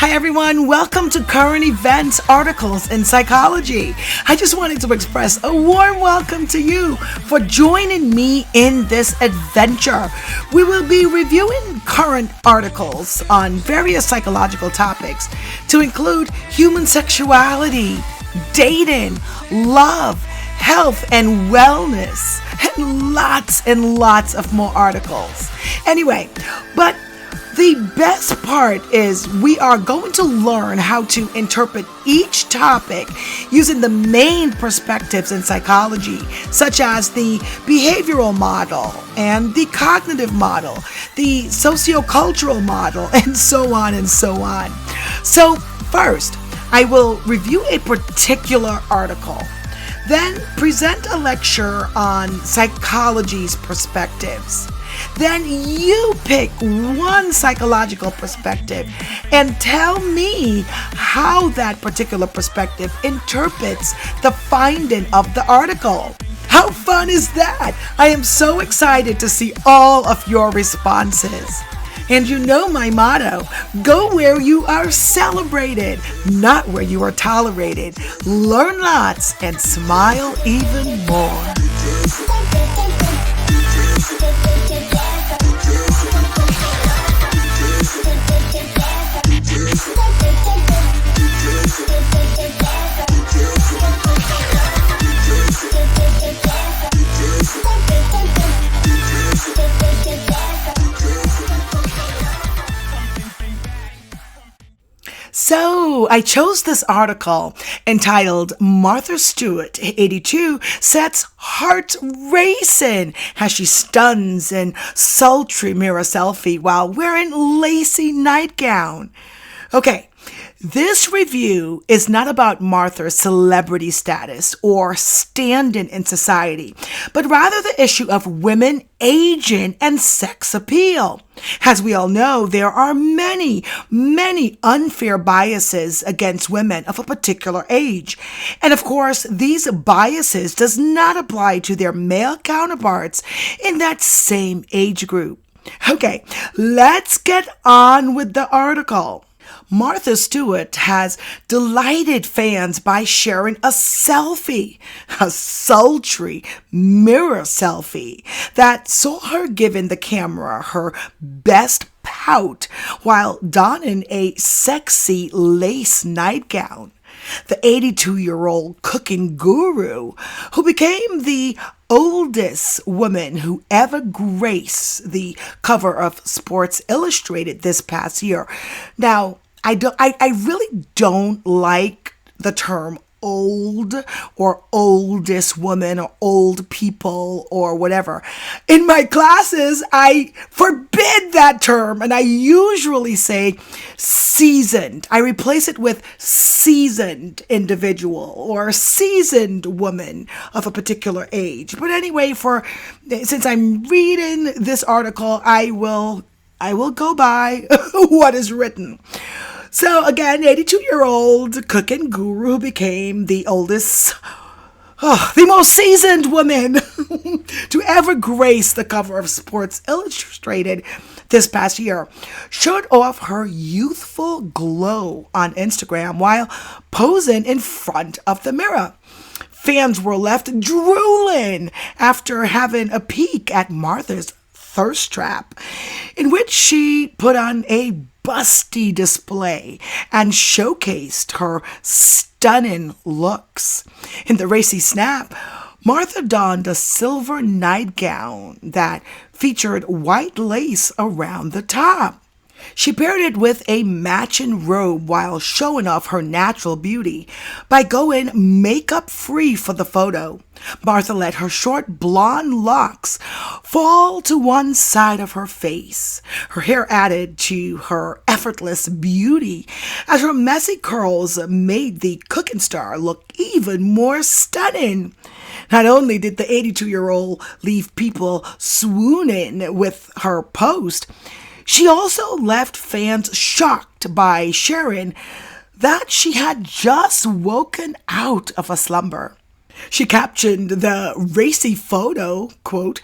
Hi everyone, welcome to Current Events Articles in Psychology. I just wanted to express a warm welcome to you for joining me in this adventure. We will be reviewing current articles on various psychological topics to include human sexuality, dating, love, health and wellness, and lots of more articles. Anyway, but the best part is we are going to learn how to interpret each topic using the main perspectives in psychology, such as the behavioral model and the cognitive model, the socio-cultural model, and so on and so on. So first, I will review a particular article, then present a lecture on psychology's perspectives. Then you pick one psychological perspective and tell me how that particular perspective interprets the finding of the article. How fun is that? I am so excited to see all of your responses. And you know my motto, go where you are celebrated, not where you are tolerated. Learn lots and smile even more. So I chose this article entitled Martha Stewart, 82, sets heart racing as she stuns in sultry mirror selfie while wearing lacy nightgown. Okay, this review is not about Martha's celebrity status or standing in society, but rather the issue of women aging and sex appeal. As we all know, there are many unfair biases against women of a particular age. And of course, these biases does not apply to their male counterparts in that same age group. Okay, let's get on with the article. Martha Stewart has delighted fans by sharing a selfie, a sultry mirror selfie that saw her giving the camera her best pout while donning a sexy lace nightgown. The 82-year-old cooking guru who became the oldest woman who ever graced the cover of Sports Illustrated this past year. Now, I really don't like the term old or oldest woman or old people or whatever. In my classes, I forbid that term and I usually say seasoned. I replace it with seasoned individual or seasoned woman of a particular age. But anyway, since I'm reading this article, I will go by what is written. So again, 82-year-old cooking guru who became the oldest, the most seasoned woman to ever grace the cover of Sports Illustrated this past year, showed off her youthful glow on Instagram while posing in front of the mirror. Fans were left drooling after having a peek at Martha's thirst trap, in which she put on a busty display and showcased her stunning looks. In the racy snap, Martha donned a silver nightgown that featured white lace around the top. She paired it with a matching robe while showing off her natural beauty by going makeup-free for the photo. Martha let her short blonde locks fall to one side of her face. Her hair added to her effortless beauty as her messy curls made the cooking star look even more stunning. Not only did the 82-year-old leave people swooning with her post, she also left fans shocked by sharing that she had just woken out of a slumber. She captioned the racy photo, quote,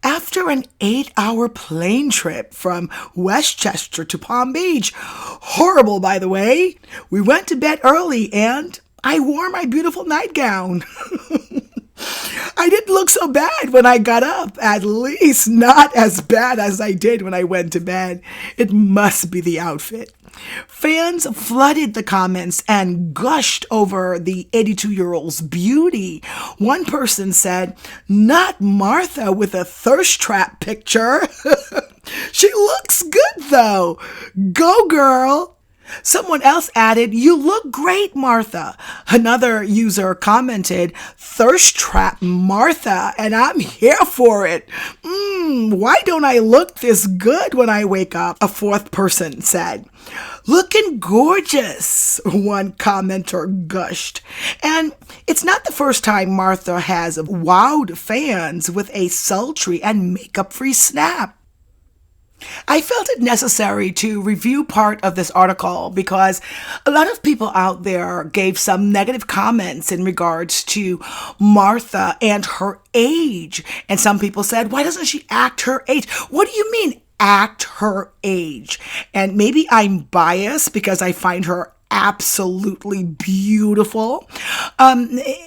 After an 8-hour plane trip from Westchester to Palm Beach, horrible by the way, we went to bed early and I wore my beautiful nightgown. I didn't look so bad when I got up, at least not as bad as I did when I went to bed. It must be the outfit. Fans flooded the comments and gushed over the 82-year-old's beauty. One person said, "Not Martha with a thirst trap picture." She looks good though. Go girl. Someone else added, "You look great, Martha." Another user commented, "Thirst trap Martha, and I'm here for it. Why don't I look this good when I wake up?" A fourth person said. "Looking gorgeous," one commenter gushed. And it's not the first time Martha has wowed fans with a sultry and makeup-free snap. I felt it necessary to review part of this article because a lot of people out there gave some negative comments in regards to Martha and her age. And some people said, "Why doesn't she act her age?" What do you mean, act her age? And maybe I'm biased because I find her absolutely beautiful.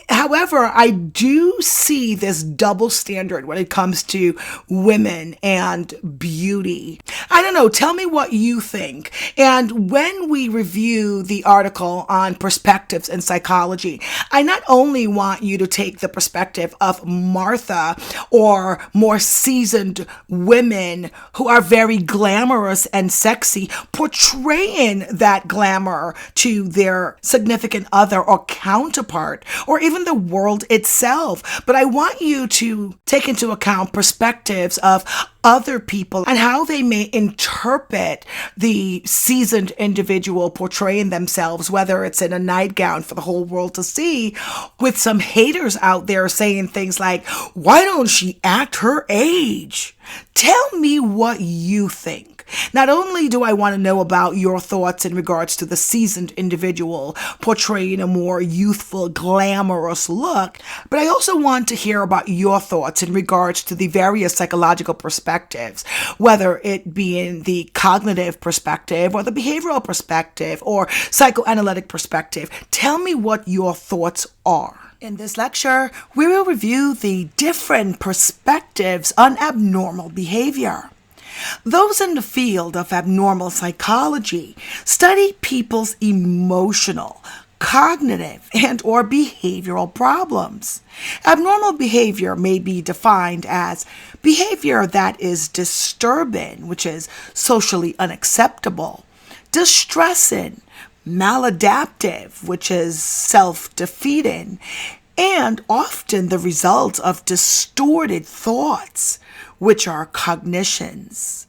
However, I do see this double standard when it comes to women and beauty. I don't know. Tell me what you think. And when we review the article on perspectives in psychology, I not only want you to take the perspective of Martha or more seasoned women who are very glamorous and sexy, portraying that glamour to their significant other or counterpart, or even the world itself. But I want you to take into account perspectives of other people and how they may interpret the seasoned individual portraying themselves, whether it's in a nightgown for the whole world to see, with some haters out there saying things like, "Why don't she act her age?" Tell me what you think. Not only do I want to know about your thoughts in regards to the seasoned individual portraying a more youthful, glamorous look, but I also want to hear about your thoughts in regards to the various psychological perspectives, whether it be in the cognitive perspective or the behavioral perspective or psychoanalytic perspective. Tell me what your thoughts are. In this lecture, we will review the different perspectives on abnormal behavior. Those in the field of abnormal psychology study people's emotional, cognitive, and/or behavioral problems. Abnormal behavior may be defined as behavior that is disturbing, which is socially unacceptable, distressing, maladaptive, which is self-defeating, and often the result of distorted thoughts, which are cognitions.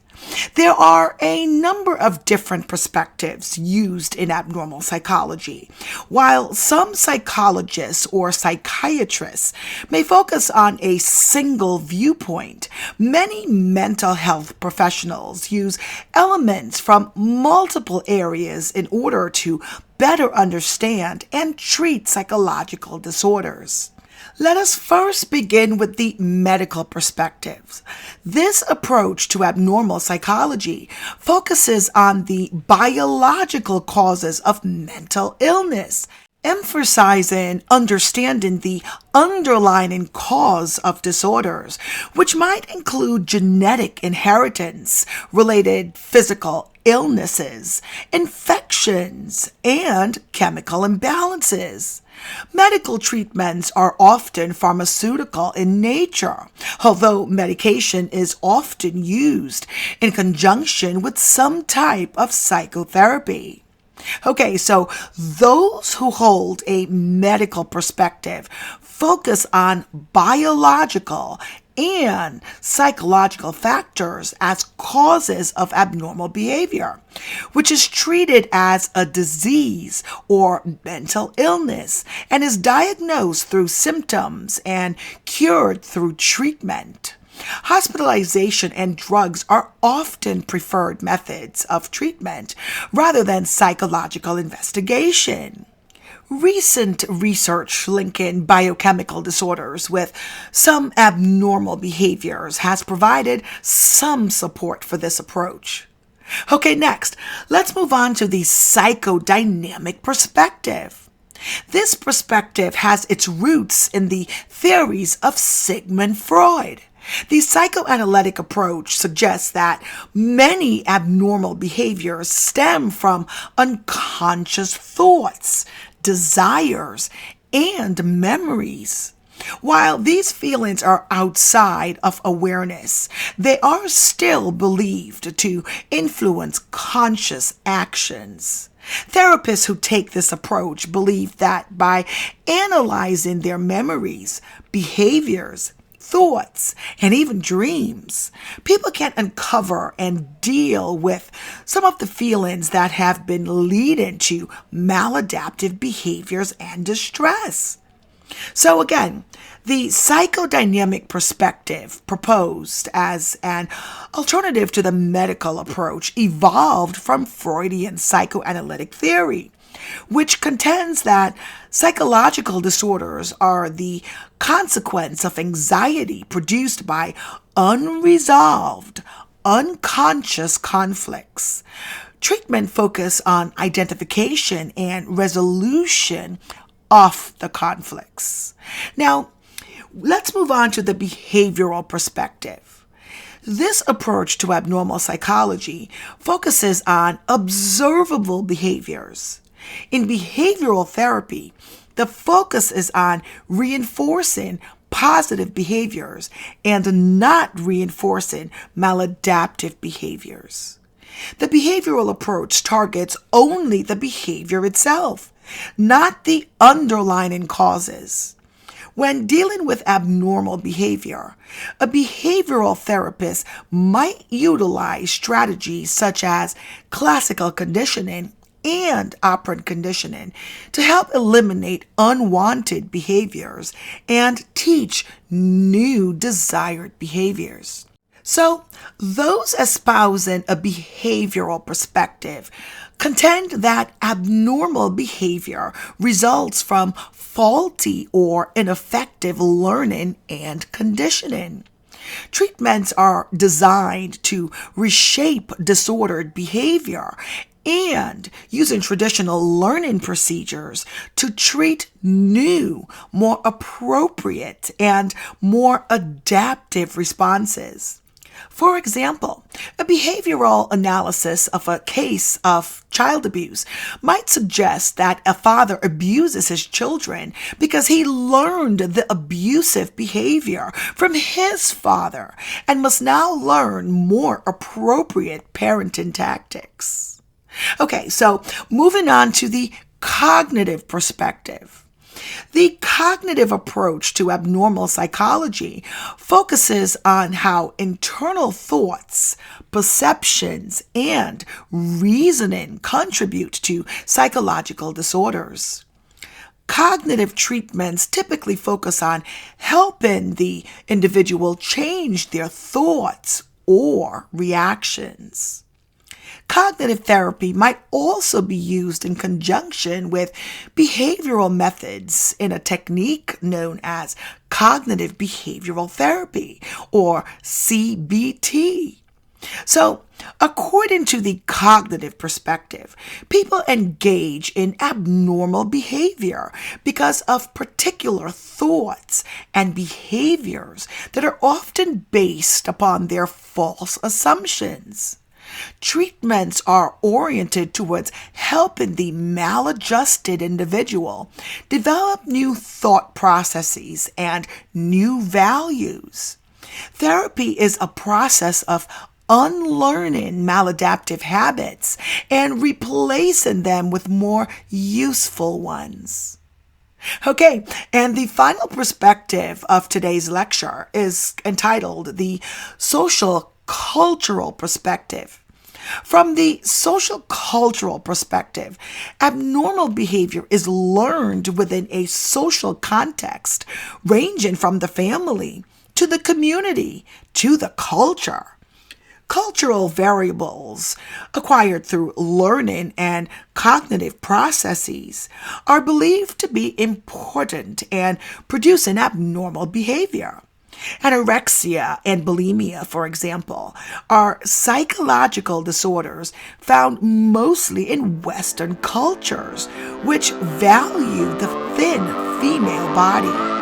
There are a number of different perspectives used in abnormal psychology. While some psychologists or psychiatrists may focus on a single viewpoint, many mental health professionals use elements from multiple areas in order to better understand and treat psychological disorders. Let us first begin with the medical perspectives. This approach to abnormal psychology focuses on the biological causes of mental illness, emphasizing understanding the underlying cause of disorders, which might include genetic inheritance, related physical illnesses, infections, and chemical imbalances. Medical treatments are often pharmaceutical in nature, although medication is often used in conjunction with some type of psychotherapy. Okay, so those who hold a medical perspective focus on biological and psychological factors as causes of abnormal behavior, which is treated as a disease or mental illness and is diagnosed through symptoms and cured through treatment. Hospitalization and drugs are often preferred methods of treatment rather than psychological investigation. recent research linking biochemical disorders with some abnormal behaviors has provided some support for this approach. Okay, next, let's move on to the psychodynamic perspective. This perspective has its roots in the theories of Sigmund Freud. The psychoanalytic approach suggests that many abnormal behaviors stem from unconscious thoughts, desires, and memories. While these feelings are outside of awareness, they are still believed to influence conscious actions. Therapists who take this approach believe that by analyzing their memories, behaviors, thoughts, and even dreams, people can uncover and deal with some of the feelings that have been leading to maladaptive behaviors and distress. So again, the psychodynamic perspective proposed as an alternative to the medical approach evolved from Freudian psychoanalytic theory, which contends that psychological disorders are the consequence of anxiety produced by unresolved, unconscious conflicts. Treatment focus on identification and resolution of the conflicts. Now, let's move on to the behavioral perspective. This approach to abnormal psychology focuses on observable behaviors. In behavioral therapy, the focus is on reinforcing positive behaviors and not reinforcing maladaptive behaviors. The behavioral approach targets only the behavior itself, not the underlying causes. When dealing with abnormal behavior, a behavioral therapist might utilize strategies such as classical conditioning and operant conditioning to help eliminate unwanted behaviors and teach new desired behaviors. So, those espousing a behavioral perspective contend that abnormal behavior results from faulty or ineffective learning and conditioning. Treatments are designed to reshape disordered behavior and using traditional learning procedures to treat new, more appropriate, and more adaptive responses. For example, a behavioral analysis of a case of child abuse might suggest that a father abuses his children because he learned the abusive behavior from his father and must now learn more appropriate parenting tactics. Okay, so moving on to the cognitive perspective. The cognitive approach to abnormal psychology focuses on how internal thoughts, perceptions, and reasoning contribute to psychological disorders. Cognitive treatments typically focus on helping the individual change their thoughts or reactions. Cognitive therapy might also be used in conjunction with behavioral methods in a technique known as cognitive behavioral therapy, or CBT. So, according to the cognitive perspective, people engage in abnormal behavior because of particular thoughts and behaviors that are often based upon their false assumptions. Treatments are oriented towards helping the maladjusted individual develop new thought processes and new values. Therapy is a process of unlearning maladaptive habits and replacing them with more useful ones. Okay, and the final perspective of today's lecture is entitled The Social-Cultural Perspective. From the social-cultural perspective, abnormal behavior is learned within a social context, ranging from the family to the community to the culture. Cultural variables acquired through learning and cognitive processes are believed to be important and produce an abnormal behavior. Anorexia and bulimia, for example, are psychological disorders found mostly in Western cultures, which value the thin female body.